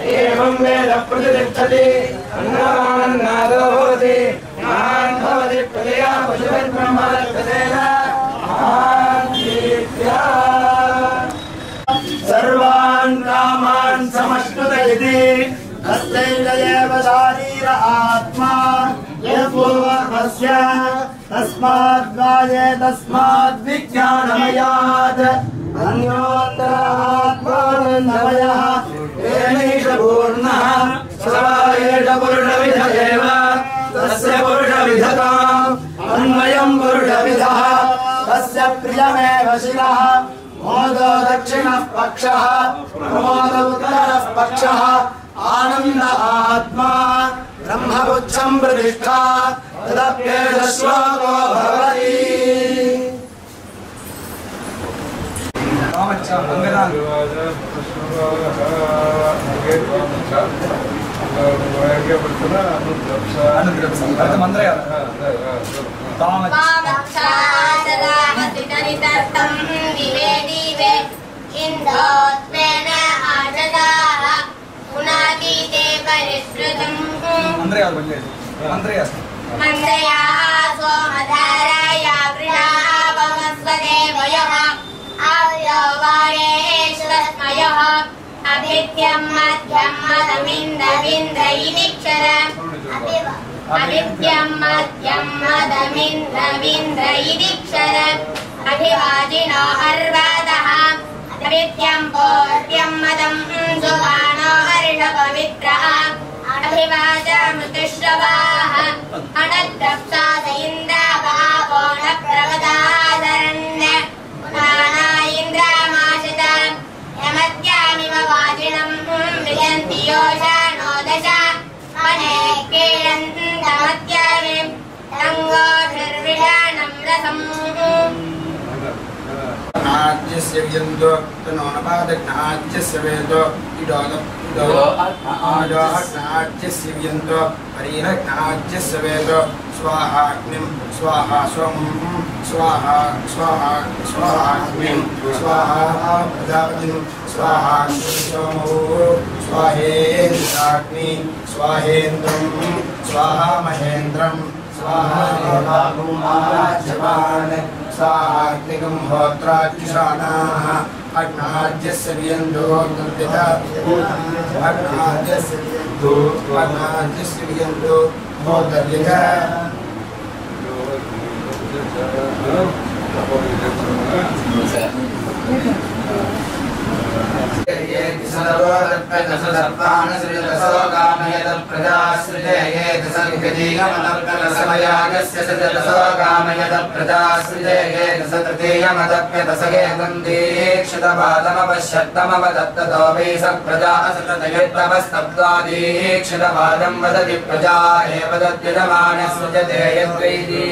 एवं वेद प्रतिष्ठति अन्नमानन्नादो भवति महान् भवति प्रजया पशुभिर्ब्रह्मणस्पतेन महान्तीत्या सर्वान् कामान् समश्नुत इति तस्यैव शारीर आत्मा यद्भूर्वस्य तस्माद्वाये तस्माद्विज्ञानमयात् अन्योत्तरात्मानन्दमयः तेनैष पूर्णः स एष पुरुषविध एव तस्य पुरुषविधताम् अन्वयम् पुरुषविधः तस्य प्रियमेव शिरः मोदो दक्षिणः पक्षः प्रमोद उत्तरः पक्षः आनन्द आत्मा ब्रह्मपुच्छं प्रतिष्ठा तदप्येष श्लोको भवति मंत्रया सोमधाराया गृहावमस्वदेवयः आव्यवारेश्वस्मयः अभित्यं मध्यं मदमिन्द्रविन्द्र इदिक्षरम् अभित्यं मध्यं मदमिन्द्रविन्द्र इदिक्षरम् अभिवाजिनो अर्वादः अभित्यं पूर्व्यं मदं सुवानो हर्षपवित्रः अभिवाजामृतश्रवाः अनद्रप्साद इन्द्राभावो न प्रवदादरण्य पुराणा इन्द्रामाशिता यमद्यामिव वाजिनं मृजन्ति योषाणो दश मने क्रीडन्तमद्यामिं तङ्गोभिर्विषाणं रसम् नाज्यस्य विजन्तो तनो नपादग्नाज्यस्य वेदो नाज्यस्य विजन्तो परिरग्नाज्यस्य वेदो स्वाहाग्निं स्वाहा सोमं स्वाहा स्वाहा स्वाहाग्निं स्वाहा प्रजापतिं स्वाहा सोमो स्वाहेन्द्राग्नि स्वाहेन्द्रं स्वाहा महेन्द्रं स्वाहा देवागुमाराज्यवान् स्वाहाग्निगं होत्राज्यशानाः अग्नाज्यस्य वियन्दो दुर्दिता अग्नाज्यस्य वियन्दो होतर्यः वदति प्रजा एव तद्यजमानसृजते यद्वैति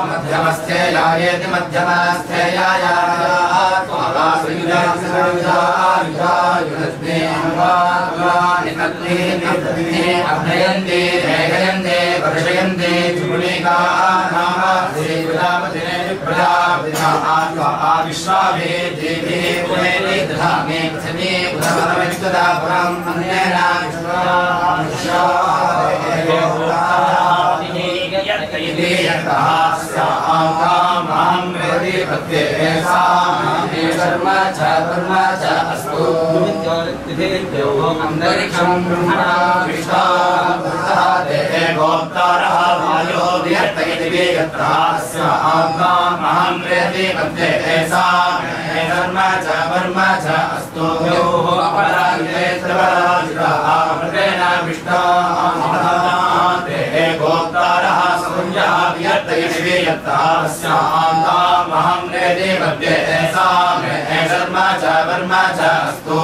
मध्यमस्थेयायेति मध्यमस्थेयाय अभयन्ते रेखयन्ते वर्षयन्ते विश्वाभे देवे पुणे दधामे पृथिवी उदमनमित्तदा पुरम् अन्येन अंतरिक्षं ब्रह्मणा विष्टा गोप्तारः वायो विहर्तयति वेगत्रास्य आत्मा महं प्रेति मध्ये ऐसा धर्म च वर्म च अस्तु योः अपराजिते त्रिपराजितः अमृतेन विष्टा गोप्तारः समुञ्जः विहर्तयति वेगत्रास्य आत्मा महं मेति मध्ये सा मे शर्म च वर्म च अस्तु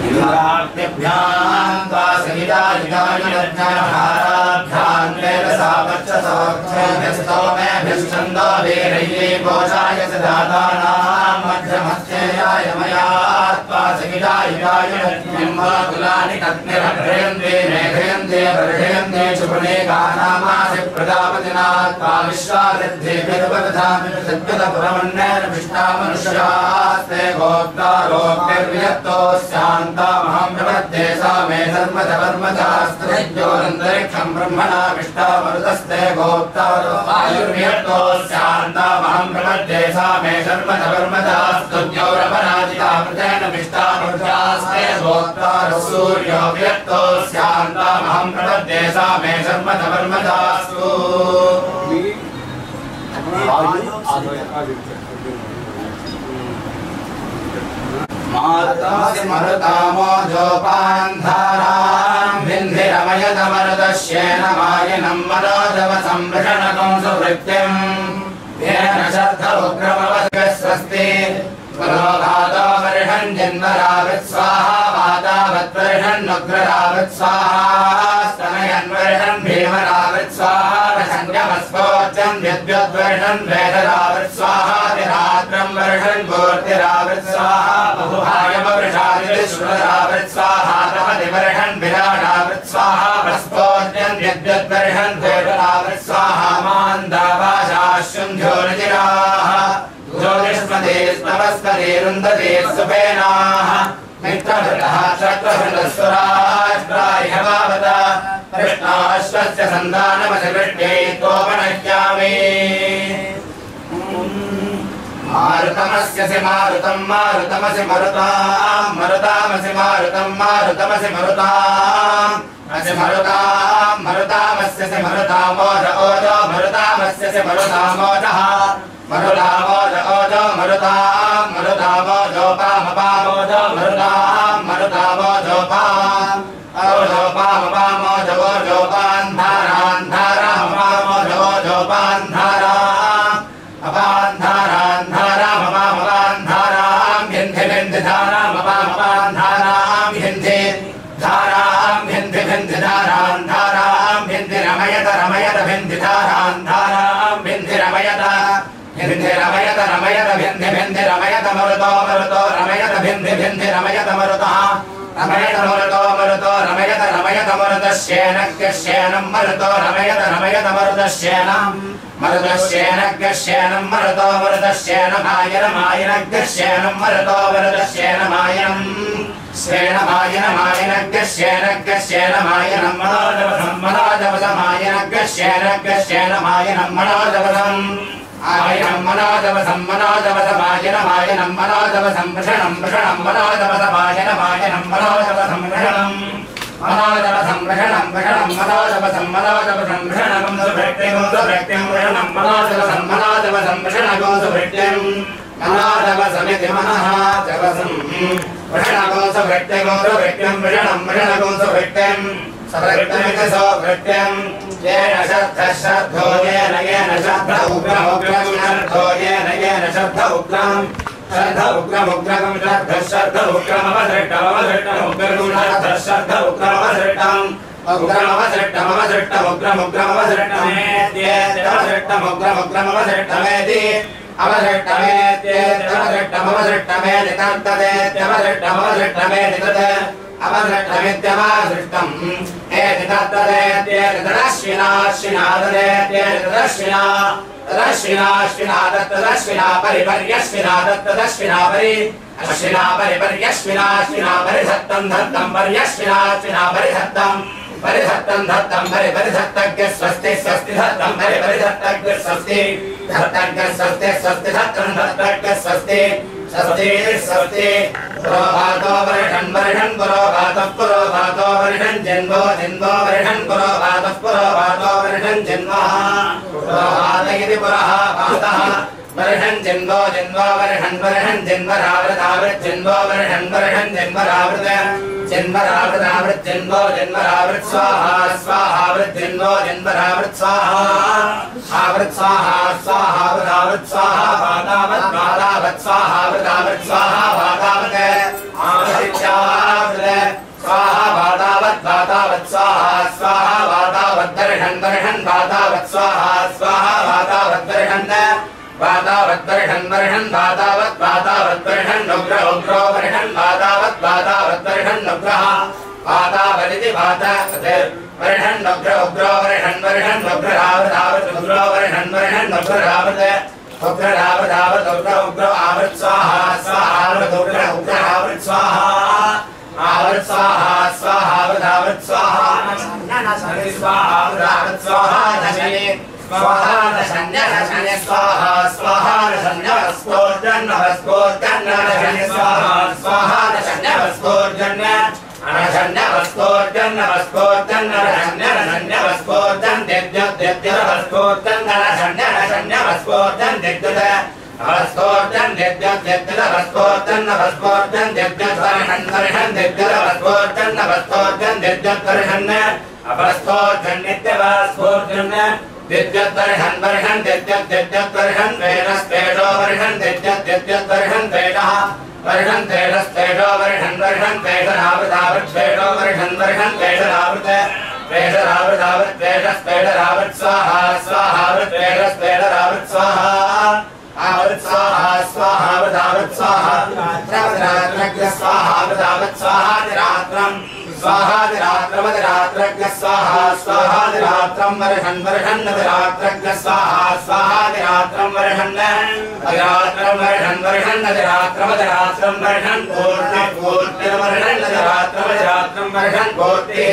इन्द्राभ्यां त्वासहितायुधायुरज्ञाहाराभ्यां वेदसापच्चसौक्षेभ्यस्तोमेभ्यश्चन्दो वीरैः कोशाय सदातानां मध्यमस्येयाय मया त्वासहितायुधायुरज्ञं वाकुलानि कग्निरभ्रयन्ते मेघयन्ते वर्षयन्ते शुभनेकानामासि प्रजापतिना त्वा विश्वासिद्धेभिरुपदधामि सद्गतपुरमन्नेन विष्टामनुष्यास्ते गोप्तारोग्यर्वियत्तो शान्तामहं प्रपद्ये सा मे धर्मधर्मधास्त्रिज्योरन्तरिक्षं ब्रह्मणा विष्टामरुतस्ते गोप्तारो वायुर्वियत्तो शान्तामहं प्रपद्ये सा मे धर्मधर्मधास्तुज्योरपराजितामृतेन विष्टामरुतास्ते गोप्तारो सूर्यो वियत्तो शान्तामहं प्रपद्ये सा मे धर्मधर्मधास्तु मारुतासि मरुतामो जोपान्धारां भिन्धिरमयतमरुतश्येन मायिनं मनोजव संवृषणकं सुवृत्तिं येन शर्ध उग्रमवस्वस्ति पुरोघातो वर्षन् जन्मरावित् स्वाहा वातावद्वर्षन्नुग्ररावित् स्वाहा स्तनयन् वर्षन् भीमरावित् स्वाहा संयमस्वोच्चं विद्युद्वर्षन् वेदरावित् स्वाहा विरात्रं वर्षन् मूर्तिरावित् स्वाहा बहुहायमवृषादिविश्वरावित् स्वाहा तमदिवर्षन् विराडावित् स्वाहा भस्पोच्चं विद्युद्वर्षन् वेदरावित् स्वाहा मान्दावाशाश्वं ज्योतिराः ज्योतिष्मते स्तवस्पते रुन्दते सुपेनाः मित्रभृतः शत्रभृतस्वराष्ट्रायभावत कृष्णाश्वस्य सन्तानमधिवृष्ट्यै त्वोपनश्यामि मारुतमस्यसि मारुतं मारुतमसि मरुतां मरुतामसि मारुतं मारुतमसि मरुताम् असि मरुतां मरुतामस्यसि मरुतामोद ओजो मरुतामस्यसि मरुतामोदः मरुतामोद ओजो मरुतां मरुतामोजोपामपामोजो मरुतां मरुतामोजोपाम् ओजोपामपामोजोपान् धारान् धारामपामोजोपान् धाराम् अपान् धारान् धारामपामपान् धारां भिन्धि भिन्धि धारामपामपान् धारां भिन्धि धारां भिन्धि भिन्धि धारान् धारां भिन्धि रमयत रमयत भिन्धि धारान् धारां भिन्धि रमयत भिन्धि रमयत रमयत भिन्धि भिन्धि रमयत मरुतो मरुतो रमयत भिन्धि भिन्धि रमयत मरुतः रमयत मरुतो मरुतो रमयत रमयत मरुतश्येनग्यश्येनं मरुतो रमयत रमयत मरुतश्येनं मरुतश्येनग्यश्येनं मरुतो मरुतश्येनमायनमायनग्यश्येनं मरुतो मरुतश्येनमायनं श्येनमायनमायनग्यश्येनग्यश्येनमायनं मनोजवसं मनोजवसमायनग्यश्येनग्यश्येनमायनं मनोजवसम् आयनं मनोजवसं मनोजवसमायनमायनं मनोजवसं वृषणं वृषणं मनोजवसमायनमायनं मनोजवसं वृषणं मनोजवसं वृषणं वृषणं मनोजवसं मनोजवसं वृषणं सुभृत्तिं सुभृत्तिं वृषणं मनोजवसं मनोजवसं वृषणं सुभृत्तिं मनोजवसमिति मनः जवसं वृषणं सुभृत्तिं सुभृत्तिं वृषणं वृषणं सुभृत्तिं सभृत्तिमिति सौभृत्तिं येन शब्दः शब्दो येन येन शब्द उग्रमुग्रं शब्दो येन येन शब्द उग्रं शब्द उग्रमुग्रं शब्दः शब्द उग्रमवसृष्टमवसृष्टमुग्रं शब्दः शब्द उग्रमवसृष्टम् उग्रमवसृष्टमवसृष्टमुग्रमुग्रमवसृष्टमेत्येत्यवसृष्टमुग्रमुग्रमवसृष्टमेति अवसृष्टमेत्येत्यवसृष्टमवसृष्टमेति तत्तदेत्यवसृष्टमवसृष्टमेति तत् अवसृष्टमित्यवसृष्टम् एति तत्तदेत्येति तदश्विनाश्विनाददेत्येति तदश्विनाश्विना तत्तदश्विना परिपर्यश्विना तत्तदश्विना परि अश्विना परिपर्यश्विनाश्विना परिधत्तं धत्तं पर्यश्विनाश्विना परिधत्तं परिधत्तं धत्तं परिधत्तज्ञ स्वस्ति स्वस्ति धत्तं परिधत्तज्ञ स्वस्ति धत्तज्ञ स्वस्ति स्वस्ति धत्तं धत्तज्ञ स्वस्ति स्वस्ति स्वस्ति पुरोभातो वर्षन् वर्षन् पुरोभातो वर्षन् जन्मो जन्मो वर्षन् पुरोभातो वर्षन् जन्मः पुरोभात इति पुरः भातः वर्षन् जन्मो जन्मो वर्षन् वर्षन् जन्मरावृतावृत् जन्मो वर्षन् वर्षन् जन्मरावृत जन्मरावृतावृत जन्मो जन्मरावृत स्वाहा स्वाहावृत जन्मो जन्मरावृत स्वाहा आवृत स्वाहा स्वाहावृतावृत स्वाहा वादावत वादावत स्वाहावृतावृत स्वाहा वादावत आवृत्यावृत स्वाहा वादावत वादावत स्वाहा स्वाहा वादावत दर्शन दर्शन वादावत स्वाहा स्वाहा वादावत दर्शन वादावत दर्शन दर्शन वादावत वादावत दर्शन उग्र उग्र दर्शन वादावत वादावत दर्शन उग्र वादावलिति वादावत दर्शन उग्र उग्र दर्शन दर्शन उग्र रावत उग्र दर्शन दर्शन उग्र रावत उग्र रावत उग्र उग्र आवृत स्वाहा स्वाहावृत उग्र उग्र आवृत स्वाहा आवृत स्वाहा स्वाहावृत स्वाहा स्वाहावृत स्वाहा दशने स्वाहा दशन्य दशने स्वाहा स्वाहा दशन्य वस्कोर्जन वस्कोर्जन दशने स्वाहा स्वाहा दशन्य वस्कोर्जन अनशन्य वस्कोर्जन वस्कोर्जन दशन्य दशन्य वस्कोर्जन दिव्य दिव्य वस्कोर्जन दशन्य दशन्य वस्कोर्जन दिव्य वस्कोर्जन दिव्य दिव्य वस्कोर्जन वस्कोर्जन दिव्य दर्शन दर्शन दिव्य वस्कोर्जन वस्कोर्जन दिव्य दर्शन वस्कोर्जन नित्य वस्कोर्जन दिव्य दर्शन दर्शन दिव्य दिव्य दर्शन वेदस वेदो दर्शन दिव्य दिव्य दर्शन वेदः दर्शन वेदस वेदो दर्शन दर्शन वेदनावृतावृत वेदो दर्शन दर्शन वेदनावृत वेदनावृतावृत वेदस वेदनावृत स्वाहा स्वाहावृत वेदस वेदनावृत स्वाहा आवृत स्वाहा स्वाहावृतावृत स्वाहा रात्रग्र स्वाहावृतावृत स्वाहा रात्रम स्वाहा रात्रमद्रात्रग्र स्वाहा स्वाहा रात्रम वर्षन् वर्षन् रात्रग्र स्वाहा स्वाहा रात्रम वर्षन् रात्रम वर्षन् वर्षन् रात्रमद्रात्रम वर्षन् पूर्णे पूर्णवर्षन् रात्रमद्रात्रम वर्षन् पूर्णे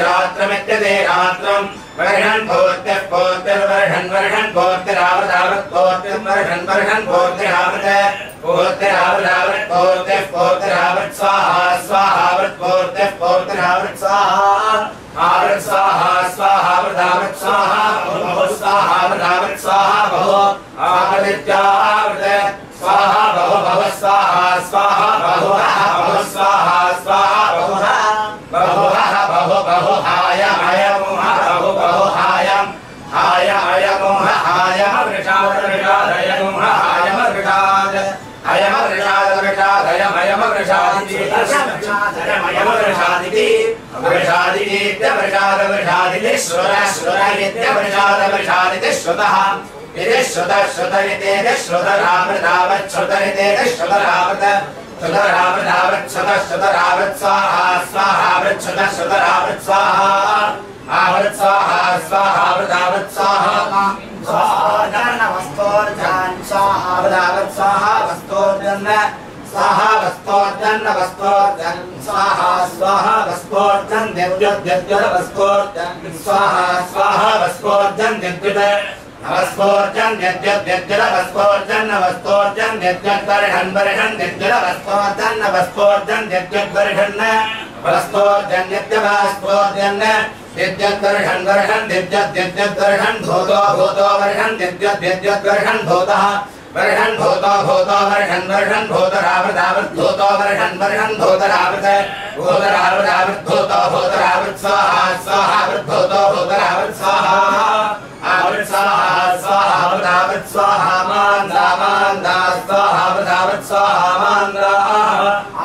रात्रमित्यदे रात्रम वर्षन् पूर्णे पूर्णवर्षन् वर्षन् पूर्णे रावदावृत पूर्णे वर्षन् वर्षन् पूर्णे रावृत पूर्णे रावदावृत पूर्णे पूर्णे रावृत स्वाहा स्वाहावृत पूर्णे पूर्णे रावृत स्वाहा आवृत स्वाहा स्वाहावृतावृत स्वाहा बहु स्वाहावृतावृत स्वाहा बहु आवृत्यावृत स्वाहा बहु बहु स्वाहा स्वाहा बहु बहु स्वाहा स्वाहा बहु बहु बहु बहु हाय हाय मोह बहु बहु हायम हाय हाय मोह हाय वृषाद वृषाद हाय मोह हाय वृषाद अयम वृषाद वृषाद अयम अयम वृषादिति अयम वृषादिति वृषादिति वृषाद वृषादिति श्रुत श्रुत इत्य वृषाद वृषादिति श्रुतः इति श्रुत श्रुत इति श्रुत रावृतावत् श्रुत इति श्रुत रावृत श्रुत रावृतावत् श्रुत श्रुत रावृत स्वाहा स्वाहावृत श्रुत श्रुत रावृत स्वाहा आवृत स्वाहा स्वाहावृतावत् स्वाहा स्वाहा वस्तोर्जन स्वाहावृतावत् स्वाहा वस्तोर्जन स्वाहा वस्तोर्जन वस्तोर्जन स्वाहा स्वाहा वस्तोर्जन दिव्य दिव्य वस्तोर्जन स्वाहा स्वाहा वस्तोर्जन दिव्य वस्तोर्जन दिव्य दिव्य वस्तोर्जन वस्तोर्जन दिव्य दर्शन दर्शन दिव्य वस्तोर्जन वस्तोर्जन दिव्य दर्शन वस्तोर्जन दिव्य वस्तोर्जन दिव्य दर्शन दर्शन दिव्य दिव्य दर्शन भूतो भूतो दर्शन दिव्य दिव्य दर्शन भूतः वर्षन् भूतो भूतो वर्षन् वर्षन् भूतरावृतावृत भूतो वर्षन् वर्षन् भूतरावृत भूतरावृतावृत भूतो भूतरावृत स्वाहा स्वाहावृत भूतो भूतरावृत स्वाहा आवृत स्वाहा स्वाहावृतावृत स्वाहा मान्दा मान्दा स्वाहावृतावृत स्वाहा मान्दा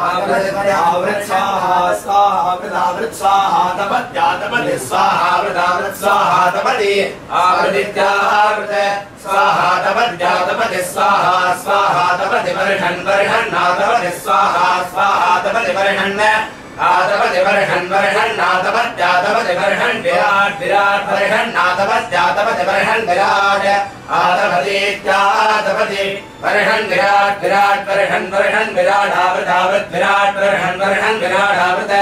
आवृत स्वाहा स्वाहावृतावृत स्वाहा तपत्या तपति स्वाहावृतावृत स्वाहा तपति आवृत्यावृत स्वाहा तपत्या तपति स्वाहा स्वाहा तपति वर्षन् वर्षन् नातपति स्वाहा स्वाहा तपति वर्षन् आतपति वर्षन् वर्षन् नातपत्या तपति वर्षन् विराट विराट वर्षन् नातपत्या तपति वर्षन् विराट आतपतीत्यातपति वर्षन् विराट विराट वर्षन् वर्षन् विराटावृतावृत विराट वर्षन् वर्षन् विराटावृत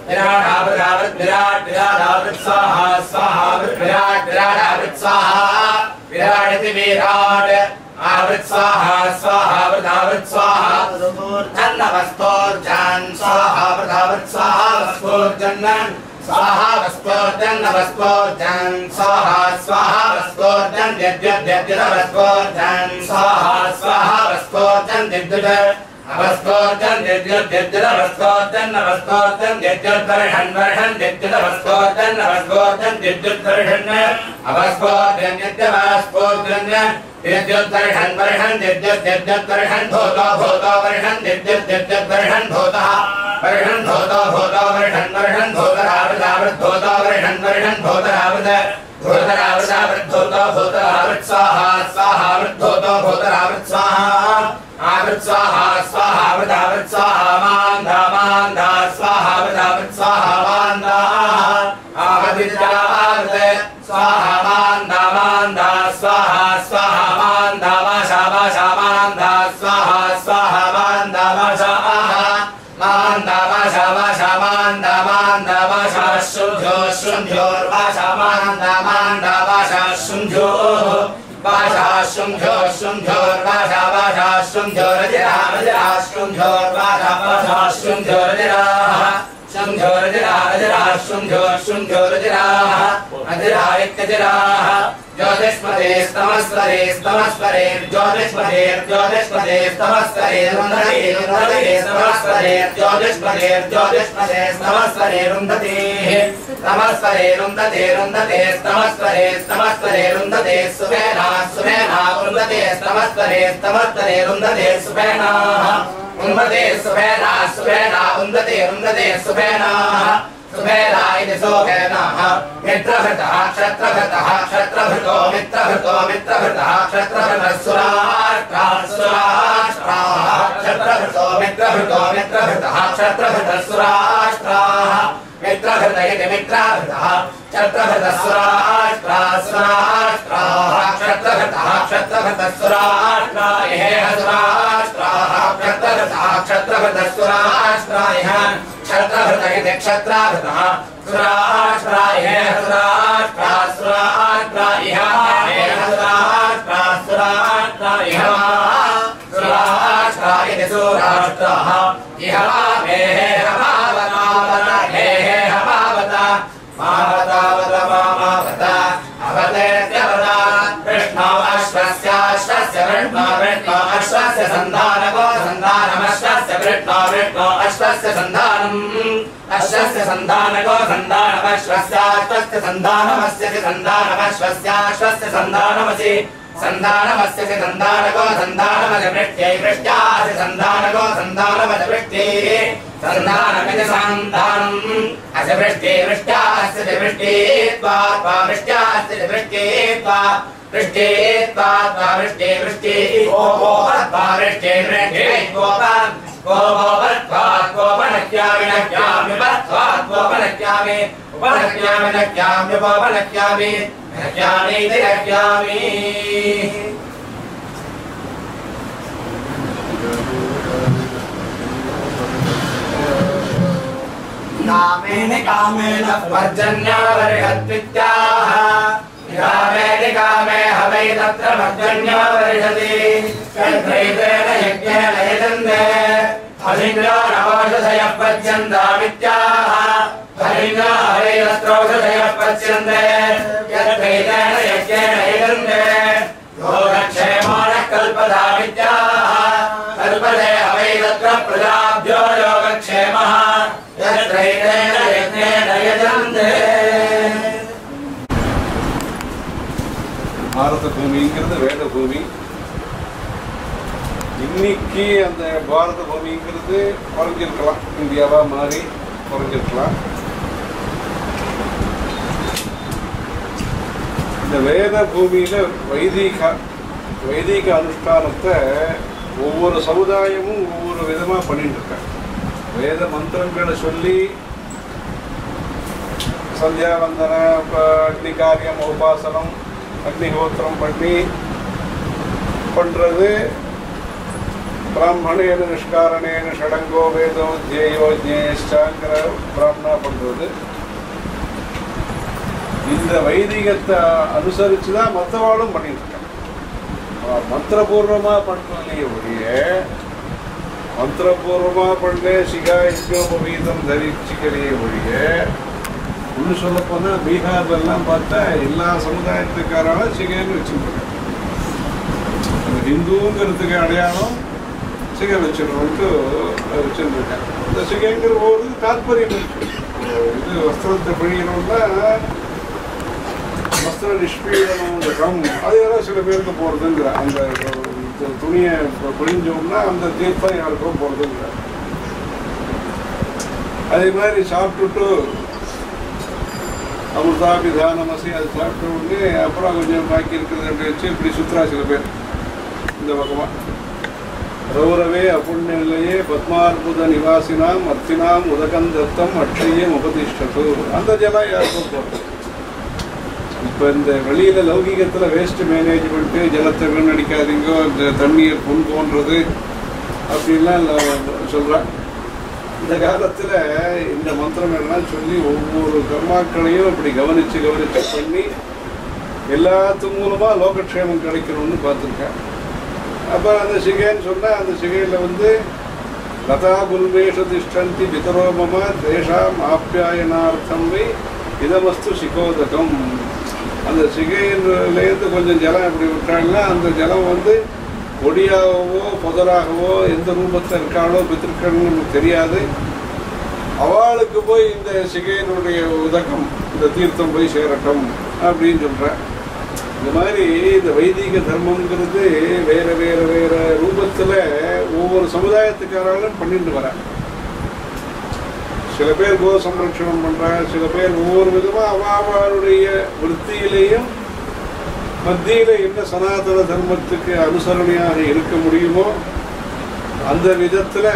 विराटावृतावृत विराट विराटावृत स्वाहा स्वाहावृत विराट विराटावृत स्वाहा विराट इति विराट आवृत स्वाहा स्वाहावृतावृत स्वाहा वस्तोर्जन स्वाहावृतावृत स्वाहा वस्तोर्जन स्वाहा वस्तोर्जन वस्तोर्जन स्वाहा स्वाहा वस्तोर्जन दिव्य दिव्य वस्तोर्जन स्वाहा स्वाहा वस्तोर्जन Divya Avaskortan Didyut Avaskortan Avaskortan Didyut Varhan Didyut Avaskortan Avaskortan Didyut Varhan Avaskortan Didyut Didyut Varhan Didyut Varhan Bhoto Varhan Didyut Varhan Bhota Varhan Bhota Varhan Bhota Ravat Bhota Varhan Bhota Ravat Bhota Ravat Bhota Ravat Swaha Swaha Bhota Ravat Swaha Avat Swaha Swaha Avat Swaha Manda Manda Swaha Avat Swaha Manda Avidyavat Swaha Manda Manda Swaha Swaha Manda Vasha Vasha Manda Swaha Swaha Manda Vasha Manda Vasha Vasha Manda Manda Vasha Shundhyo Shundhyo Vasha Manda Manda Vasha Shundhyo Vasha Shundhyo Shundhyo Vasha Vasha Shundhyo Rajira Rajira Shundhyo Vasha Vasha Shundhyo Rajira Shundhyo Rajira Rajira Shundhyo Shundhyo Rajira Rajira Ityajira Jyotishpade Stamasvare Stamasvare Jyotishpade Jyotishpade Stamasvare Rundhati Rundhati Stamasvare Jyotishpade Jyotishpade Stamasvare Rundhati Stamasvare Rundhati Rundhati Stamasvare Stamasvare Rundhati Suvena Suvena Rundhati Stamasvare Stamasvare Rundhati Suvena Rundhati Suvena Suvena Rundhati Rundhati Suvena Suvena iti Suvena Mitrabhrtah Kshatrabhrtah Kshatrabhrto Mitrabhrto Mitrabhrtah Kshatrabhrtah Surashtra Surashtra Kshatrabhrto Mitrabhrto Mitrabhrtah Kshatrabhrtah Surashtra Mitrabhrta iti Mitrabhrtah Kshatrabhrtah Surashtra Surashtra Kshatrabhrtah Kshatrabhrtah Surashtra Iheha Surashtra Kshatrabhrtah Kshatrabhrtah Surashtra Iha Kshatrabhrta iti Kshatrabhrtah Surashtra Iheha Surashtra Surashtra Iha Iheha Surashtra Surashtra Iha Surashtra iti Surashtra Iha Iheha Bhavata Iheha Bhavata Bhavata Bhavata Avatetyavata Krishna Ashvasya Ashvasya Vrishna Vrishna Ashvasya Sandhanako Sandhanam Ashvasya Vrishna Vrishna Ashvasya Sandhanam Ashvasya Sandhanako Sandhanam Ashvasya Ashvasya Sandhanam Asya Sandhanam Ashvasya Ashvasya Sandhanamasi Sandhanamasya Sandhanako Sandhanamasi Vrishtyai Vrishtyasi Sandhanako Sandhanamasi Vrishtyai Sandhanamiti Sandhanam Asya Vrishtyai Vrishtyasi Vrishtyitva Vrishtyasi Vrishtyitva Vrishtyitva Vrishtyai Vrishtyai Govatva Vrishtyai Vrishtyai Govan Govatva Govanakyami Nakyami Vatva Govanakyami Upanakyami Nakyami Govanakyami Nakyami Nakyami Kameन kameन Varjanyavarihatvityah Kameन kame havai tatra Varjanyavarihat Kadvaitena yajnena yajande Halinga navashasaya Varjandamityah Halinga havai tatraushasaya Varjande Kadvaitena yajnena yajande Yogakshemana kalpadamityah Kalpade havai tatra prajabhyo yogakshemah Yadvaitena yajnena yajande பாரத பூமிங்கிறது வேத பூமி. இன்னைக்கு அந்த பாரத பூமிங்கிறது குறைஞ்சிருக்கலாம், இந்தியாவா மாறி குறைஞ்சிருக்கலாம். இந்த வேத பூமியில வைதிக அனுஷ்டானத்தை ஒவ்வொரு சமுதாயமும் ஒவ்வொரு விதமா பண்ணிட்டு இருக்காங்க. வேத மந்திரங்களை சொல்லி சந்தியாவந்தன, அக்னி காரியம், உபாசனம், அக்னிஹோத்திரம் பண்ணி பண்ணுறது. பிராமணேன நிஷ்காரணேன ஷடங்கோ வேதோ ஜேயோ ஜேஷ்டாங்கிற பிராமணா பண்ணுறது. இந்த வைதிகத்தை அனுசரித்து தான் மற்றவாளும் பண்ணிட்டு இருக்காங்க. மந்திரபூர்வமாக பண்ணுறதுலையே ஒழிய மந்திரபூர்வமாக பண்ண சிகா யஜ்ஞோபவீதம் தரிச்சிக்கலையே ஒழிய இன்னும் சொல்லப்போனால் பீகார்லாம் பார்த்தா எல்லா சமுதாயத்துக்காரால சிகைன்னு வச்சுருக்காங்க. ஹிந்துங்கிறதுக்கு அடையாளம் சிகை வச்சுக்கணும்ட்டு வச்சுருக்கேன். இந்த சிகைங்கிற போது தாற்பயம் இருக்கு. இது வஸ்திரத்தை பிழியணும்னா வஸ்திர நிஷ்பீடனம் அது யாராவது சில பேருக்கு போகிறதுங்கிற அந்த துணியை பிழிஞ்சோம்னா அந்த தீர்த்தம் யாருக்கும் போகிறதுங்கிற. அதே மாதிரி சாப்பிட்டுட்டு அமிர்தாபிதானமசி அது சாப்பிட்ட உடனே அப்புறம் கொஞ்சம் பாக்கி இருக்கிறது அப்படி வச்சு இப்படி சுற்றுறா சில பேர் இந்த பக்கமாக. ரௌரவே அப்புண்ணிய நிலையே பத்மார்புத நிவாசினாம் அர்த்தினாம் உதகந்தத்தம் அட்சயம் உபதிஷ்டது. அந்த ஜலம் யாருக்கும் போகிறது. இப்போ இந்த வெளியில் லௌகிகத்தில் வேஸ்ட் மேனேஜ்மெண்ட்டு, ஜலத்தை வீணடிக்காதீங்கோ, இந்த தண்ணியை புண் போன்றது அப்படின்லாம் சொல்கிறேன். இந்த காலத்தில் இந்த மந்திரம் எல்லாம் சொல்லி ஒவ்வொரு கர்மாக்களையும் இப்படி கவனித்து பண்ணி எல்லாத்து மூலமாக லோகக்ஷேமம் கிடைக்கணும்னு பார்த்துருக்கேன். அப்போ அந்த சிகைன்னு சொன்னால் அந்த சிகையில் லதா குல்வேஷ திஷ்டந்தி பிதரோமம தேஷாம் ஆப்யாயனார்த்தம் வை இதமஸ்து சிகோதகம். அந்த சிகையிலேருந்து கொஞ்சம் ஜலம் எப்படி விட்டாங்கன்னா அந்த ஜலம் பொடியாகவோ புதராகவோ எந்த ரூபத்தில் இருக்காளோ பித்திருக்கள்னு நமக்கு தெரியாது. அவளுக்கு போய் இந்த சிகையினுடைய உதகம் இந்த தீர்த்தம் போய் சேரட்டும் அப்படின்னு சொல்கிறேன். இந்த மாதிரி இந்த வைதிக தர்மங்கிறது வேற வேற வேற ரூபத்தில் ஒவ்வொரு சமுதாயத்துக்காராலும் பண்ணிட்டு வரேன். சில பேர் கோ சம்ரட்சணம் பண்ணுறாங்க, சில பேர் ஒவ்வொரு விதமாக அவளுடைய விற்த்தியிலையும் மத்தியில் என்ன சனாதன தர்மத்துக்கு அனுசரணையாக இருக்க முடியுமோ அந்த விதத்தில்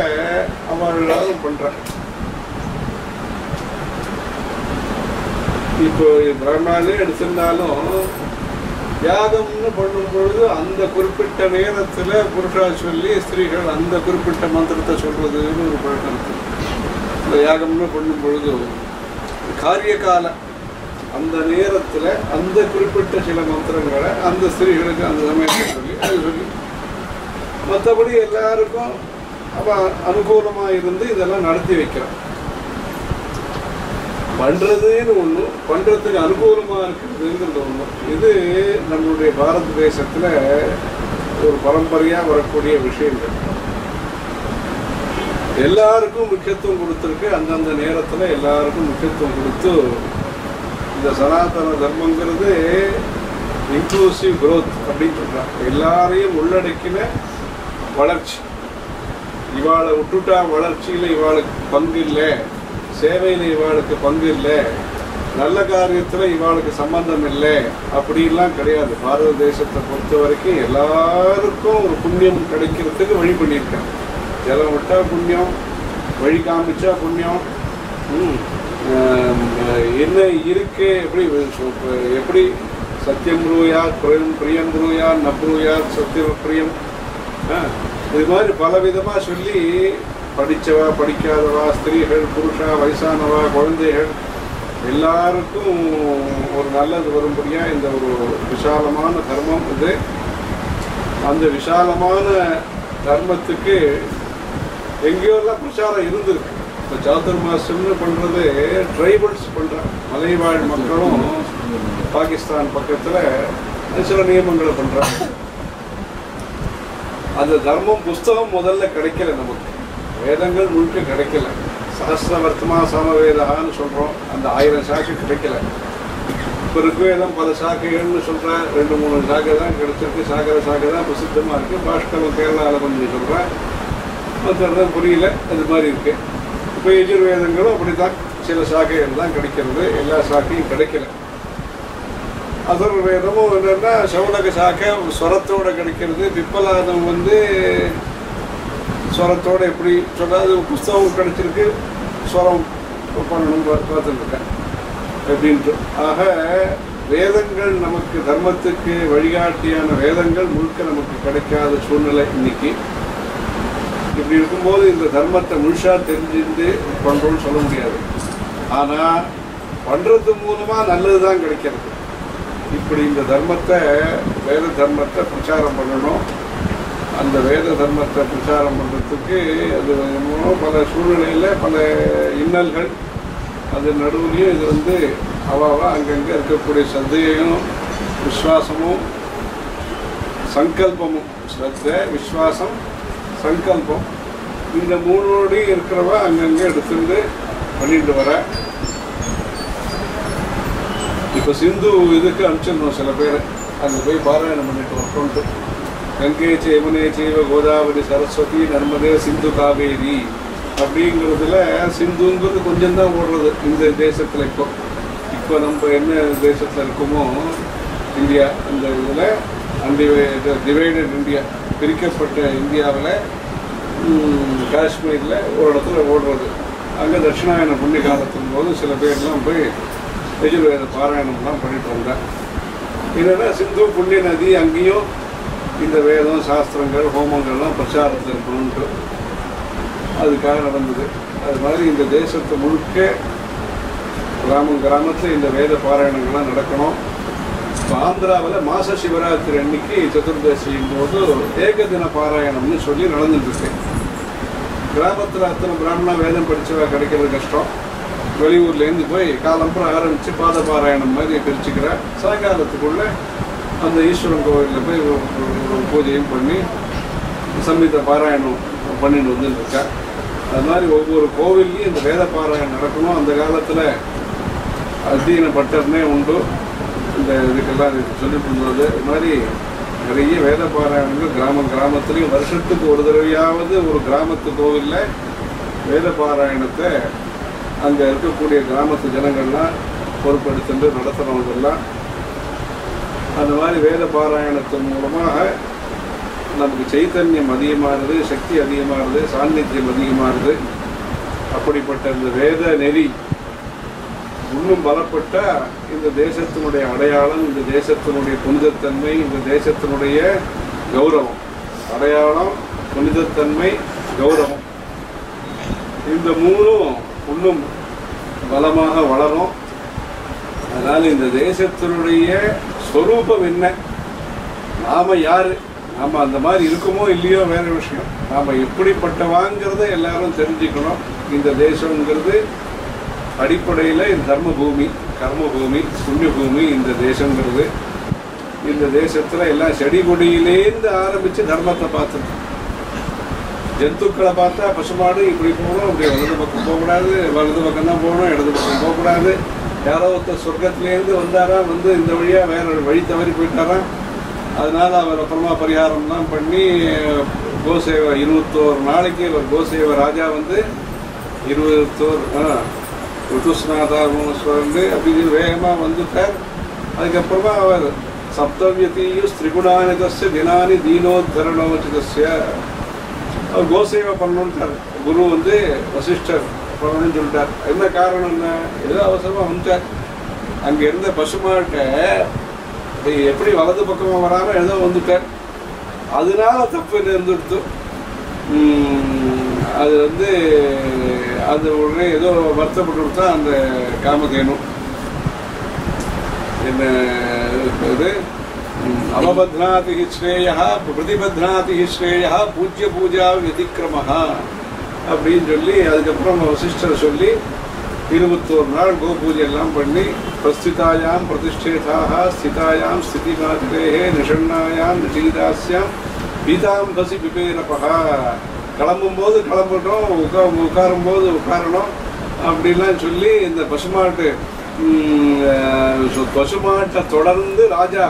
அவர்களாலும் பண்ணுறாங்க. இப்போ பிராமணாலே எடுத்திருந்தாலும் யாகம்னு பண்ணும் பொழுது அந்த குறிப்பிட்ட நேரத்தில் புருஷா சொல்லி ஸ்திரீகள் அந்த குறிப்பிட்ட மந்திரத்தை சொல்றதுன்னு ஒரு பழக்கம் இருக்கு. இந்த யாகம்னு பண்ணும் பொழுது காரிய காலம் அந்த நேரத்தில் அந்த குறிப்பிட்ட சில மந்திரங்களை அந்த ஸ்திரீகளுக்கு அந்த சமயத்தில் சொல்லி அது சொல்லி மற்றபடி எல்லாருக்கும் அவன் அனுகூலமாக இருந்து இதெல்லாம் நடத்தி வைக்கிறான். பண்ணுறதுன்னு ஒன்று, பண்ணுறதுக்கு அனுகூலமாக இருக்கிறதுங்கிறது ஒன்று. இது நம்மளுடைய பாரத தேசத்தில் ஒரு பரம்பரையாக வரக்கூடிய விஷயங்கள். எல்லாருக்கும் முக்கியத்துவம் கொடுத்துருக்கு. அந்தந்த நேரத்தில் எல்லாருக்கும் முக்கியத்துவம் கொடுத்து இந்த சனாதன தர்மங்கிறது இன்க்ளூசிவ் க்ரோத் அப்படின்னு சொல்கிறாங்க. எல்லாரையும் உள்ளடக்கின வளர்ச்சி. இவாளை விட்டுட்டா வளர்ச்சியில் இவாளுக்கு பங்கு இல்லை, சேவையில் இவாளுக்கு பங்கு இல்லை, நல்ல காரியத்தில் இவாளுக்கு சம்பந்தம் இல்லை அப்படின்லாம் கிடையாது. பாரத தேசத்தை பொறுத்த வரைக்கும் எல்லாருக்கும் ஒரு புண்ணியம் கிடைக்கிறதுக்கு வழி பண்ணியிருக்காங்க. ஜலம் விட்டால் புண்ணியம், வழி காமிச்சா புண்ணியம். என்ன இருக்கு எப்படி சத்தியம் ப்ரூயா பிரியம் ப்ரூயா நப்ரூயா சத்தியம் பிரியம், இது மாதிரி பல விதமாக சொல்லி படித்தவா படிக்காதவா ஸ்திரீகள் புருஷா வயசானவா குழந்தைகள் எல்லாருக்கும் ஒரு நல்லது வரும்படியாக இந்த ஒரு விசாலமான தர்மம் இது. அந்த விசாலமான தர்மத்துக்கு எங்கேயோலாம் பிரச்சாரம் இருந்திருக்கு. இப்போ சாதுர்மாசம்னு பண்ணுறது ட்ரைபல்ஸ் பண்ணுறாங்க. மலைவாழ் மக்களும் பாகிஸ்தான் பக்கத்தில் சில நியமங்களை பண்ணுறாங்க. அந்த தர்மம் புஸ்தகம் முதல்ல கிடைக்கல, நமக்கு வேதங்கள் முழுக்க கிடைக்கல. சஹஸ்ரவர்த்தமா சமவேதான்னு சொல்கிறோம், அந்த 1000 சாக்கை கிடைக்கல. இப்போ ருக்வேதம் பல சாக்கைகள்னு சொல்கிறேன், 2-3 சாக்கை தான் கிடைச்சிருக்கு. சாக்கை தான் பிரசித்தமாக இருக்குது. பாஷ்கரம் கேரளாவில் கொஞ்சம் சொல்கிறேன், மற்ற புரியல, அது மாதிரி இருக்குது. இப்போ யஜுர்வேதங்களும் அப்படி தான், சில சாக்கைகள் தான் கிடைக்கிறது, எல்லா சாக்கையும் கிடைக்கல. அதர்வேதமும் என்னென்னா சவுனக சாக்கை ஸ்வரத்தோடு கிடைக்கிறது. பிப்பலாதம் ஸ்வரத்தோடு எப்படி சொன்னால் அது புஸ்தகம் கிடைச்சிருக்கு, ஸ்வரம் பண்ணணும் பார்த்துருக்கேன் அப்படின்ட்டு. ஆக வேதங்கள் நமக்கு தர்மத்துக்கு வழிகாட்டியான வேதங்கள் முழுக்க நமக்கு கிடைக்காத சூழ்நிலை இன்னைக்கு. இப்படி இருக்கும்போது இந்த தர்மத்தை முழுசாக தெரிஞ்சுட்டு பண்ணுறோன்னு சொல்ல முடியாது. ஆனால் பண்ணுறது மூலமாக நல்லது தான் கிடைக்கிறது. இப்படி இந்த தர்மத்தை வேத தர்மத்தை பிரச்சாரம் பண்ணணும். அந்த வேத தர்மத்தை பிரச்சாரம் பண்ணுறதுக்கு அது பல சூழ்நிலையில் பல இன்னல்கள், அது நடுவுலையும் இது அவாவா அங்கங்கே இருக்கக்கூடிய சந்தையும் விஸ்வாசமும் சங்கல்பமும், ஸ்ரத்த விஸ்வாசம் சங்கல்பம். இந்த 3 நொடி இருக்கிறவ அங்கங்கே எடுத்துட்டு பண்ணிட்டு வர. இப்போ சிந்து இதுக்கு அனுப்பிச்சிடணும் சில பேர், அங்கே போய் பாராயணம் பண்ணிட்டு வரட்டோன்ட்டு. கங்கை யமுனை சைவ கோதாவரி சரஸ்வதி நர்மதே சிந்து காவேரி அப்படிங்கிறதுல சிந்துங்கிறது கொஞ்சம் தான் ஓடுறது இந்த தேசத்தில். இப்போ நம்ம என்ன தேசத்தில் இருக்கோமோ இந்தியா, அந்த இதில் டிவைடட் இந்தியா, பிரிக்கப்பட்ட இந்தியாவில் காஷ்மீரில் ஒரு இடத்துல ஓடுறது. அங்கே தட்சிணாயன புண்ணிய காலத்தின் போது சில பேர்லாம் போய் எஜுர்வேத பாராயணம்லாம் பண்ணிட்டு வந்தேன். என்னென்னா சிந்து புண்ணிய நதி, அங்கேயும் இந்த வேதம் சாஸ்திரங்கள் ஹோமங்கள்லாம் பிரச்சாரத்தில் இருக்கணும்ட்டு அதுக்காக நடந்தது. அது மாதிரி இந்த தேசத்தை முழுக்க கிராமத்தில் இந்த வேத பாராயணங்கள்லாம் நடக்கணும். இப்போ ஆந்திராவில் மாச சிவராத்திரி அன்னைக்கு சதுர்தசியின் போது ஏகதின பாராயணம்னு சொல்லி நடந்துட்டுருக்கு. கிராமத்தில் அத்தனை பிராமணா வேதம் படித்தவா கிடைக்கிறது கஷ்டம். வெளியூர்லேருந்து போய் காலம்புறம் ஆரம்பித்து பாத பாராயணம் மாதிரி பிரிச்சுக்கிற சாயங்காலத்துக்குள்ளே அந்த ஈஸ்வரன் கோவிலில் போய் பூஜையும் பண்ணி சம்மித பாராயணம் பண்ணிட்டு வந்துருக்கா. அது மாதிரி ஒவ்வொரு கோவில்லையும் இந்த வேத பாராயணம் நடக்கணும். அந்த காலத்தில் அத்தீன பட்டர்னே உண்டு, இந்த இதுக்கெல்லாம் சொல்லிட்டு இருந்தது. இது மாதிரி நிறைய வேத பாராயணங்கள் கிராமத்துலேயும் வருஷத்துக்கு ஒரு தடவையாவது ஒரு கிராமத்து கோவிலில் வேத பாராயணத்தை அங்கே இருக்கக்கூடிய கிராமத்து ஜனங்கள்லாம் பொறுப்படுத்திட்டு நடத்துகிறவங்கெல்லாம் அந்த மாதிரி வேத பாராயணத்தின் மூலமாக நமக்கு சைத்தன்யம் அதிகமாகுது, சக்தி அதிகமாகுது, சாநித்தியம் அதிகமாகுது. அப்படிப்பட்ட இந்த வேத நெறி இன்னும் பலப்பட்ட இந்த தேசத்தினுடைய அடையாளம், இந்த தேசத்தினுடைய புனிதத்தன்மை, இந்த தேசத்தினுடைய கௌரவம், அடையாளம், புனிதத்தன்மை, கௌரவம், இந்த 3ம் இன்னும் பலமாக வளரும். அதனால் இந்த தேசத்தினுடைய ஸ்வரூபம் என்ன, நாம் யார், நாம் அந்த மாதிரி இருக்குமோ இல்லையோ வேற விஷயம், நாம் எப்படிப்பட்டவாங்கிறத எல்லாரும் தெரிஞ்சுக்கணும். இந்த தேசங்கிறது அடிப்படையில் தர்மபூமி, கர்மபூமி, புண்ணியபூமி. இந்த தேசங்கிறது, இந்த தேசத்தில் எல்லாம் செடி கொடியிலேருந்து ஆரம்பித்து தர்மத்தை பார்த்துட்டு, ஜந்துக்களை பார்த்தா பசுமாடு இப்படி போகணும், இப்படி வலது பக்கம் போகக்கூடாது, வலது பக்கம் தான் போகணும், இடது பக்கம் போகக்கூடாது. யாரோ ஒருத்தர் சொர்க்கத்திலேருந்து வந்தாரா, வந்து இந்த வழியாக வேற வழி தவறி போயிட்டாராம். அதனால் அவர் அப்புறமா பரிகாரம்லாம் பண்ணி கோசேவை 21 நாளைக்கு அவர் கோசேவை ராஜா வந்து 21 ருத்துஸ்நாதா வந்து அப்படி வேகமாக வந்துட்டார். அதுக்கப்புறமா அவர் சப்தவியதீயு திரிகுணானிதஸ்ய தினானி தீனோத்தரணோச்சிதஸ்ய அவர் கோசேவை பண்ணணுன்ட்டார். குரு வந்து வசிஷ்டர் பண்ணணும்னு சொல்லிட்டார். என்ன காரணம், என்ன ஏதோ அவசரமாக வந்துட்டார். அங்கே இருந்த பசுமாட்டை எப்படி வலது பக்கமாக வராமல் ஏதோ வந்துட்டார். அதனால தப்பு இருந்துடுத்து. அது வந்து அது உடனே ஏதோ வருத்தப்பட்டு கொடுத்தா அந்த காமதேனும் என்ன இது அவபத்னாதி ஸ்ரேயா பிரதிபத்னாதி ஸ்ரேயா பூஜ்ய பூஜா விதிக்கிரமஹா அப்படின்னு சொல்லி அதுக்கப்புறம் வசிஷ்டர் சொல்லி 21 நாள் கோ பூஜை எல்லாம் பண்ணி பிரஸ்திதாயாம் பிரதிஷ்டேதாக ஸ்திதாயாம் ஸ்திதி மாதிரேகே நிஷண்ணாயாம் நிஷீதாஸ்யாம் பீதாம்பசி பிபேரபகா கிளம்பும்போது கிளம்பட்டும், உட்காரும்போது உட்காரணும் அப்படின்லாம் சொல்லி இந்த பசுமாட்டை தொடர்ந்து ராஜா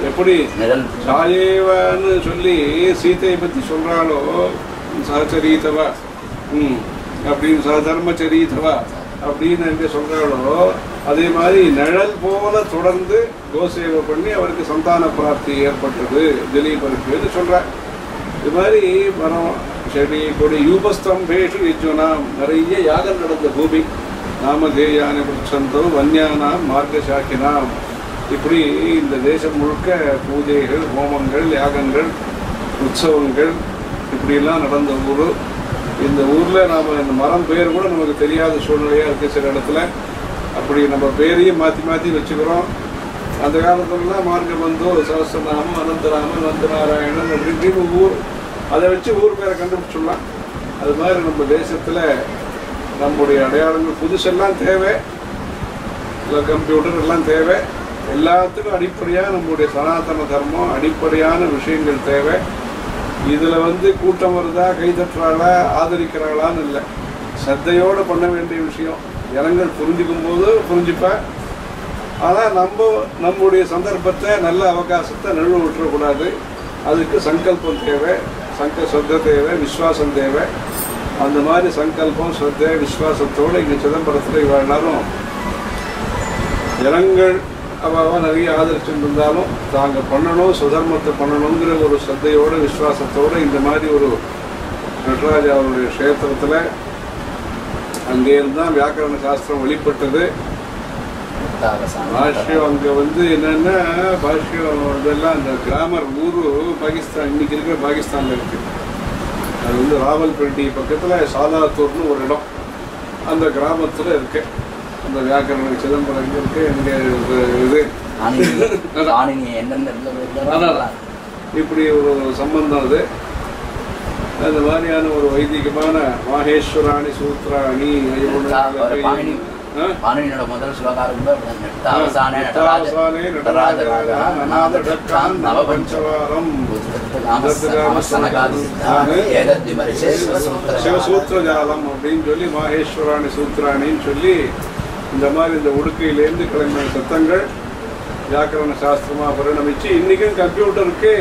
எப்படி சாயேவன்னு சொல்லி சீதையை பத்தி சொல்றாளோ சஹச்சரீதவா அப்படின்னு சதர்மச்சரீதவா அப்படின்னு எங்க சொல்றாளோ அதே மாதிரி நிழல் போல தொடர்ந்து கோசேவை பண்ணி அவருக்கு சந்தான பிராப்தி ஏற்பட்டது திலீபருக்கு சொல்றார். இது மாதிரி மரம் செடி கொடி யூபஸ்தம்பேஷு யஜ்வனாம் நிறைய யாகம் நடந்த பூமி. நாமதேயானி புருஷந்தோ வன்யானாம் மார்க்கசாக்கினாம். இப்படி இந்த தேசம் முழுக்க பூஜைகள், ஹோமங்கள், யாகங்கள், உற்சவங்கள் இப்படிலாம் நடந்த ஊர். இந்த ஊரில் நாம் இந்த மரம் பேர் கூட நமக்கு தெரியாத சூழ்நிலையாக இருக்குது சில இடத்துல. அப்படி நம்ம பேரையும் மாற்றி மாற்றி வச்சுக்கிறோம். அந்த காலத்துலலாம் மார்க்கபந்தோ, சஹஸ்ரநாமம், அனந்தராமன், நந்தநாராயணன் அப்படின்னு ஊர் அதை வச்சு ஊர் பேரை கண்டுபிடிச்சிடலாம். அது மாதிரி நம்ம தேசத்தில் நம்முடைய அடையாளங்கள் புதுசெல்லாம் தேவை, இல்லை கம்ப்யூட்டர் எல்லாம் தேவை. எல்லாத்துக்கும் அடிப்படையாக நம்முடைய சனாதன தர்மம் அடிப்படையான விஷயங்கள் தேவை. இதில் கூட்டம் வருதா, கைதட்டுறாளா, ஆதரிக்கிறாளான்னு இல்லை, சத்தையோடு பண்ண வேண்டிய விஷயம். ஜனங்கள் புரிஞ்சுக்கும் போது புரிஞ்சுப்பேன். ஆனால் நம்முடைய சந்தர்ப்பத்தை, நல்ல அவகாசத்தை நழுவ விட்டுறக்கூடாது. அதுக்கு சங்கல்பம் தேவை, ஸ்ரத்த தேவை, விஸ்வாசம் தேவை. அந்த மாதிரி சங்கல்பம், ஸ்ரத்தை, விஸ்வாசத்தோடு இங்கே சிதம்பரத்தில் எல்லாரும் ஜனங்கள் அவாவா நிறைய ஆதரிச்சுட்டு இருந்தாலும் தாங்கள் பண்ணணும், சுதர்மத்தை பண்ணணுங்கிற ஒரு ஸ்ரத்தையோடு விஸ்வாசத்தோடு இந்த மாதிரி ஒரு நடராஜாவுடைய க்ஷேத்திரத்தில் அங்கேருந்து தான் வியாக்கரண சாஸ்திரம் வெளிப்பட்டது. பாஷ்யம் அங்கே என்னென்னா பாஷ்யம் இதெல்லாம் அந்த கிராமர் ஊர் பாகிஸ்தான், இன்னைக்கு இருக்கிற பாகிஸ்தானில் இருக்குது. அது ராவல்பிண்டி பக்கத்தில் சாதாத்தூர்னு ஒரு இடம், அந்த கிராமத்தில் இருக்கு. அந்த வியாக்கரண சிதம்பரம் எங்கே இருக்கு, எங்கே இது இப்படி ஒரு சம்பந்தம். அது அந்த மாதிரியான ஒரு வைதிகமான மாஹேஸ்வராணி சூத்ராணி முதல் ஸ்லோகம் சிவசூத்திரஜாலம் அப்படின்னு சொல்லி மாஹேஸ்வராணி சூத்ராணின்னு சொல்லி இந்த மாதிரி இந்த உடுக்கையிலேருந்து கிளம்பின சத்தங்கள் வியாக்கரண சாஸ்திரமாக பரிணமிச்சு இன்றைக்கும் கம்ப்யூட்டருக்கு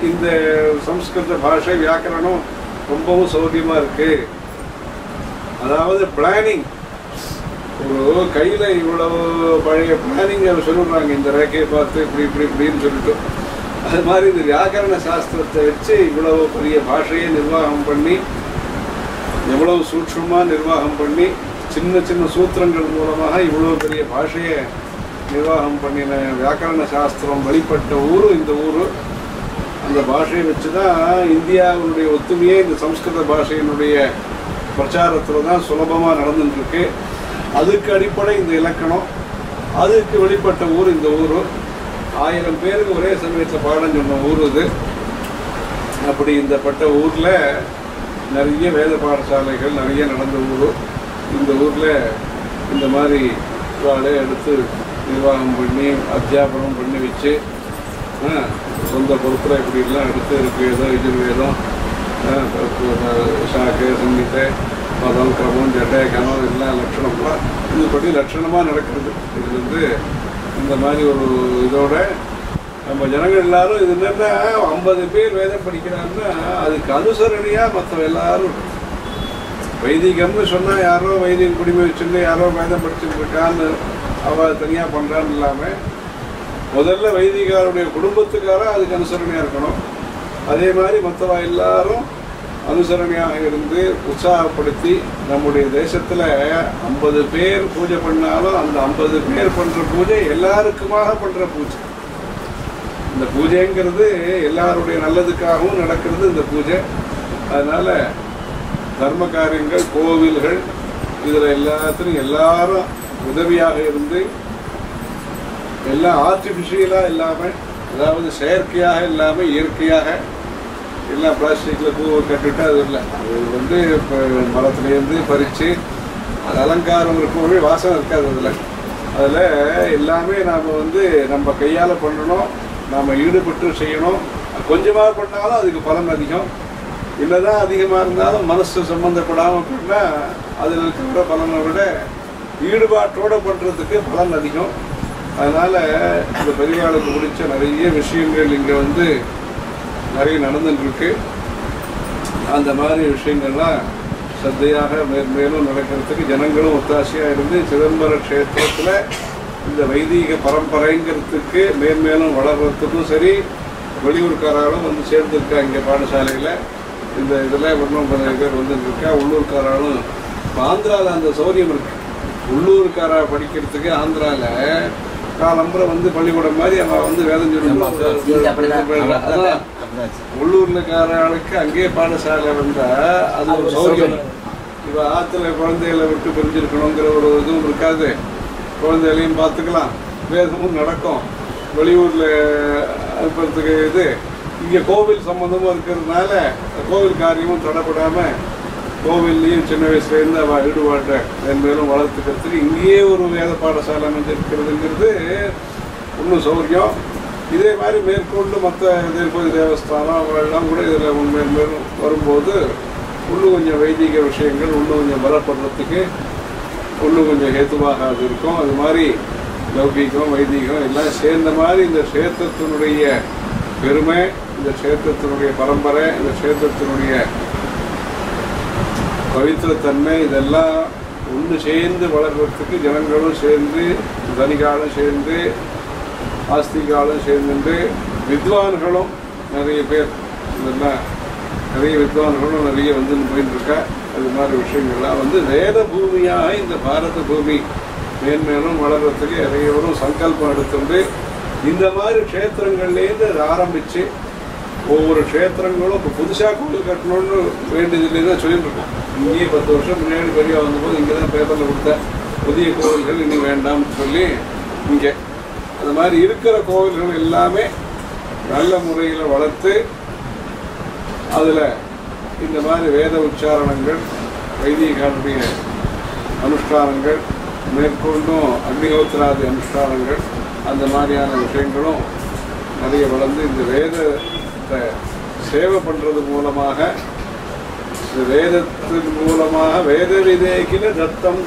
இந்த சம்ஸ்கிருத பாஷை வியாக்கரணம் ரொம்பவும் சௌகரியமாக இருக்குது. அதாவது பிளானிங், ஒரு கையில் இவ்வளவு பழைய பிளானிங் அவர் சொல்லுறாங்க, இந்த ரேக்கையை பார்த்து இப்படி இப்படி இப்படின்னு சொல்லிட்டு. அது மாதிரி இந்த வியாக்கரண சாஸ்திரத்தை வச்சு இவ்வளவு பெரிய பாஷையை நிர்வாகம் பண்ணி, எவ்வளவு சூட்சமாக நிர்வாகம் பண்ணி, சின்ன சின்ன சூத்திரங்கள் மூலமாக இவ்வளோ பெரிய பாஷையை நிர்வாகம் பண்ணின வியாக்கரண சாஸ்திரம் வெளிப்பட்ட ஊர் இந்த ஊர். அந்த பாஷையை வச்சு தான் இந்தியாவுடைய ஒத்துமையே இந்த சம்ஸ்கிருத பாஷையினுடைய பிரச்சாரத்தில் தான் சுலபமாக நடந்துட்டுருக்கு. அதுக்கு அடிப்படை இந்த இலக்கணம், அதுக்கு வெளிப்பட்ட ஊர் இந்த ஊர். 1000 பேருக்கு ஒரே சமயத்தில் பாடம் சொன்ன ஊர் இது. அப்படி இந்தப்பட்ட ஊரில் நிறைய வேத பாடசாலைகள் நிறைய நடந்த ஊர். இந்த ஊரில் இந்த மாதிரி வாழை எடுத்து நிர்வாகம் பண்ணி அத்தியாபனம் பண்ணி வச்சு சொந்த பொறுப்பில் இப்படிலாம் எடுத்து ருக்வேதம், யஜுர்வேதம், சாக்கு, சங்கீதை, பதம், கிரமம், ஜட்டை, கணம் எல்லாம் லட்சணம்லாம் இதுபடி லட்சணமாக நடக்கிறது. இது இந்த மாதிரி ஒரு இதோட நம்ம ஜனங்கள் எல்லாரும் இது என்னென்னா 50 பேர் வேதம் படிக்கிறாங்கன்னா அதுக்கு அனுசரணையாக மற்ற எல்லாரும் வைதிகம்னு சொன்னால் யாரோ வைதிகம் குடிமை வச்சுருந்து யாரோ வேதம் படிச்சுட்டு இருக்கான்னு அவள் தனியாக பண்ணுறான்னு இல்லாமல் முதல்ல வைதிகாருடைய குடும்பத்துக்காரன் அதுக்கு அனுசரணையாக இருக்கணும். அதே மாதிரி மற்றவா எல்லாரும் அனுசரணையாக இருந்து உற்சாகப்படுத்தி நம்முடைய தேசத்தில் 50 பேர் பூஜை பண்ணாலும் அந்த 50 பேர் பண்ணுற பூஜை எல்லாருக்குமாக பண்ணுற பூஜை. இந்த பூஜைங்கிறது எல்லாருடைய நல்லதுக்காகவும் நடக்கிறது இந்த பூஜை. அதனால் தர்ம காரியங்கள், கோவில்கள் இதில் எல்லாத்துலையும் எல்லாரும் உதவியாக இருந்து எல்லாம் ஆர்டிஃபிஷியலாக இல்லாமல், அதாவது செயற்கையாக இல்லாமல் இயற்கையாக எல்லாம் பிளாஸ்டிக்கில் பூ கட்டுட்டு அது இல்லை, அது இப்போ மரத்துலேருந்து பறித்து அது அலங்காரம் இருக்கவே வாசனை இருக்காது. அதில் எல்லாமே நாம் நம்ம கையால் பண்ணணும், நாம் ஈடுபட்டு செய்யணும். கொஞ்சமாக பண்ணாலும் அதுக்கு பலன் அதிகம், இல்லைதான் அதிகமாக இருந்தாலும் மனசு சம்மந்தப்படாமல் பண்ணால் அதில் இருக்கிற பலனை விட ஈடுபாட்டோடு பண்ணுறதுக்கு பலன் அதிகம். அதனால் இந்த பெரியவாளுக்கு பிடிச்ச நிறைய விஷயங்கள் இங்கே நிறைய நடந்துட்டுருக்கு. அந்த மாதிரி விஷயங்கள்லாம் சத்தையாக மேலும் நடக்கிறதுக்கு ஜனங்களும் ஒத்தாசையாக இருந்து சிதம்பர க்ஷேத்திரத்தில் இந்த வைதீக பரம்பரைங்கிறதுக்கு மேன்மேலும் வளர்கிறதுக்கும் சரி, வெளியூர்காராலும் சேர்ந்துருக்கா இங்கே பாடசாலையில். இந்த இதில் இன்னும் 10 பேர் வந்துருக்கா. உள்ளூர்காராலும் இப்போ ஆந்திராவில் அந்த சௌரியம் இருக்குது. உள்ளூர்காரா படிக்கிறதுக்கு ஆந்திராவில் காலம்புரை பள்ளிக்கூடம் மாதிரி அவன் வேதம் சொல்லி உள்ளூர்லக்காரர்களுக்கு அங்கேயே பாடசாலை வந்தால் அது ஒரு சௌரியம். இப்போ ஆற்றுல குழந்தைகளை விட்டு பிரிஞ்சிருக்கணுங்கிற ஒரு இதுவும் இருக்காது. குழந்தைகளையும் பார்த்துக்கலாம், வேதமும் நடக்கும். வெளியூரில் அனுப்புறதுக்கு இங்கே கோவில் சம்மந்தமும் இருக்கிறதுனால கோவில் காரியமும் தடைப்படாமல் கோவில்லையும் சின்ன வயசுலேருந்து அவள் ஈடுபாட்டை மேலும் வளர்த்துக்கிறதுக்கு இங்கேயே ஒரு வேத பாடசாலை அமைஞ்சிருக்கிறதுங்கிறது இன்னும் சௌகரியம். இதே மாதிரி மேற்கொண்டு மற்ற திருப்பதி தேவஸ்தானம் அவங்கெல்லாம் கூட இதில் மேலும் வரும்போது இன்னும் கொஞ்சம் வைதிக விஷயங்கள் இன்னும் கொஞ்சம் பலப்படுறதுக்கு இன்னும் கொஞ்சம் ஹேத்துவாக அது இருக்கும். அது மாதிரி லௌகீகம் வைதிகம் எல்லாம் சேர்ந்த மாதிரி இந்த க்ஷேத்திரத்தினுடைய பெருமை, இந்த க்ஷேத்திரத்தினுடைய பரம்பரை, இந்த க்ஷேத்திரத்தினுடைய பவித்திரத்தன்மை இதெல்லாம் ஒன்று சேர்ந்து வளர்கிறதுக்கு ஜனங்களும் சேர்ந்து, தனிகாலும் சேர்ந்து, ஆஸ்திகாலும் சேர்ந்து, வித்வான்களும் நிறைய பேர் இதெல்லாம் நிறைய வித்வான்களும் நிறைய வந்து போயிட்டு இருக்கா. அது மாதிரி விஷயங்கள்லாம் வேத பூமியாக இந்த பாரத பூமி மேன்மேலும் வளர்கிறதுக்கு நிறையவரும் சங்கல்பம் எடுத்துட்டு இந்த மாதிரி க்ஷேத்திரங்கள்லேருந்து ஆரம்பித்து ஒவ்வொரு க்ஷேத்திரங்களும் இப்போ புதுசாக கோவில் கட்டணும்னு வேண்டியதில்லை தான் சொல்லிட்டு இருக்கோம். இங்கேயே 10 வருஷம் முன்னாடி பெரிய வந்தபோது இங்கே தான் பேப்பரில் கொடுத்த புதிய கோவில்கள் இனி வேண்டாம்னு சொல்லி இங்கே அந்த மாதிரி இருக்கிற கோவில்கள் எல்லாமே நல்ல முறையில் வளர்த்து அதில் இந்த மாதிரி வேத உச்சாரணங்கள், வைதிகானுடைய அனுஷ்டானங்கள், மேற்கொண்டும் அக்னிஹோத்திராதி அனுஷ்டானங்கள் அந்த மாதிரியான விஷயங்களும் நிறைய வளர்ந்து இந்த வேதத்தை சேவை பண்ணுறது மூலமாக, இந்த வேதத்தின் மூலமாக வேத விதேக்கின தத்தம்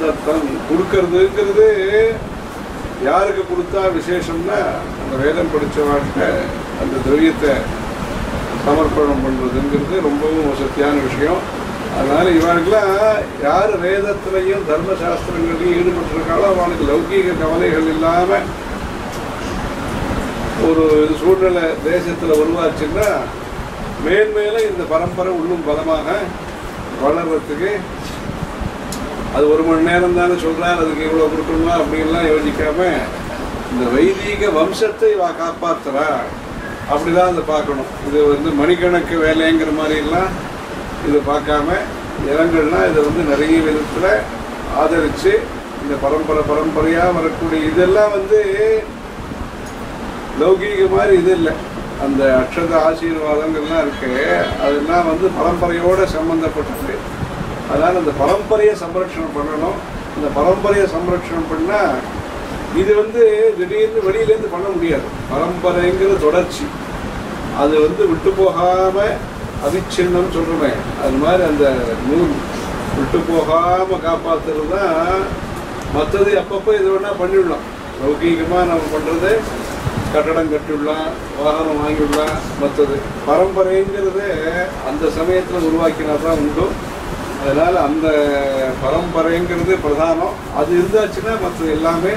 கொடுக்கறதுங்கிறது யாருக்கு கொடுத்தா விசேஷம்னா அந்த வேதம் படித்தவாழ்கிட்ட அந்த திரவியத்தை சமர்ப்பணம் பண்ணுறதுங்கிறது ரொம்பவும் வசதியான விஷயம். அதனால் இவர்களெலாம் யார் வேதத்திலையும் தர்மசாஸ்திரங்களையும் ஈடுபட்டிருக்காளோ அவனுக்கு லௌகீக கவலைகள் இல்லாமல் ஒரு சூழ்நிலை தேசத்தில் உருவாச்சுன்னா மேன்மேலும் இந்த பரம்பரை இன்னும் பலமாக வளர்கிறதுக்கு அது 1 மணி நேரம் தானே சொல்கிறார், அதுக்கு இவ்வளோ கொடுக்கணுமா அப்படின்லாம் யோசிக்காம இந்த வைதீக வம்சத்தை காப்பாற்றுறா அப்படிதான் அதை பார்க்கணும். இது மணிக்கணக்கு வேலைங்கிற மாதிரிலாம் இதை பார்க்காம ஜனங்கள்லாம் இதை நிறைய விதத்தில் ஆதரித்து இந்த பரம்பரையாக வரக்கூடிய இதெல்லாம் லௌகீக மாதிரி இது இல்லை. அந்த அக்ஷத ஆசீர்வாதங்கள்லாம் இருக்கு, அதெல்லாம் பரம்பரையோடு சம்மந்தப்பட்டது. அதனால் அந்த பரம்பரையை சம்ரட்சணம் பண்ணணும். இந்த பரம்பரையை சம்ரட்சணம் பண்ணால் இது திடீர்னு வெளியிலேருந்து பண்ண முடியாது. பரம்பரைங்கிற தொடர்ச்சி அது விட்டு போகாமல் அவிச்சின்னம் சொல்கிறோமே, அது மாதிரி அந்த நூல் விட்டு போகாமல் காப்பாற்றுறது தான். மற்றது அப்பப்போ இது வேணால் பண்ணிவிடலாம். லௌகீகமாக நம்ம பண்ணுறது கட்டடம் கட்டிவிடலாம், வாகனம் வாங்கிவிடலாம். மற்றது பரம்பரைங்கிறது அந்த சமயத்தில் உருவாக்கினா தான் உண்டு. அதனால் அந்த பரம்பரைங்கிறது பிரதானம். அது இருந்தாச்சுன்னா மற்ற எல்லாமே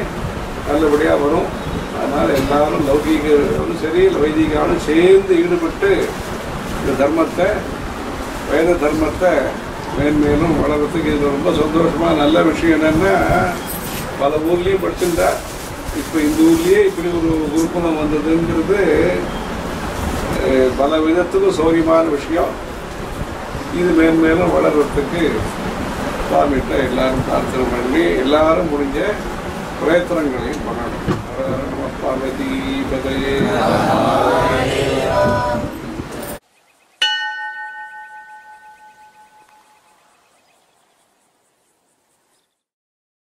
நல்லபடியாக வரும். அதனால் எல்லாரும் லௌகீகம் சரி வைதிகாலும் சேர்ந்து ஈடுபட்டு இந்த தர்மத்தை, வேத தர்மத்தை மேன்மேலும் வளர்கிறதுக்கு இது ரொம்ப சந்தோஷமாக நல்ல விஷயம். என்னென்னா பல ஊர்லேயும் படிச்சுட்டா இப்போ இந்த ஊர்லேயே இப்படி ஒரு குருகுலம் வந்ததுங்கிறது பல விதத்துக்கும் சௌரியமான விஷயம். இது மேன்மேலும் வளர்கிறதுக்கு சுவாமிகிட்ட எல்லாரும் பிரார்த்தனை பண்ணி எல்லாரும் முடிஞ்ச பிரயத்தனங்களையும் பண்ணணும்.